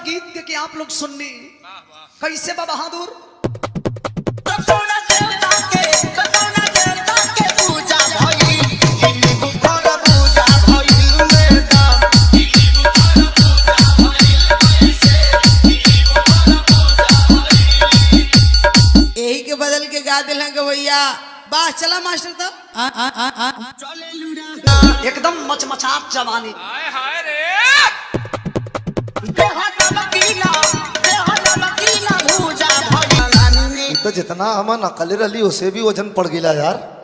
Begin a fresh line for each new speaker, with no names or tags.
गीत के आप लोग सुननी कैसे बा बहादुर।
यही के बदल के गा दिल भैया। बाह चला मास्टर तो
एकदम मचमचात जवानी।
तो जितना हम नकली रही उसे भी वजन पड़ गया यार।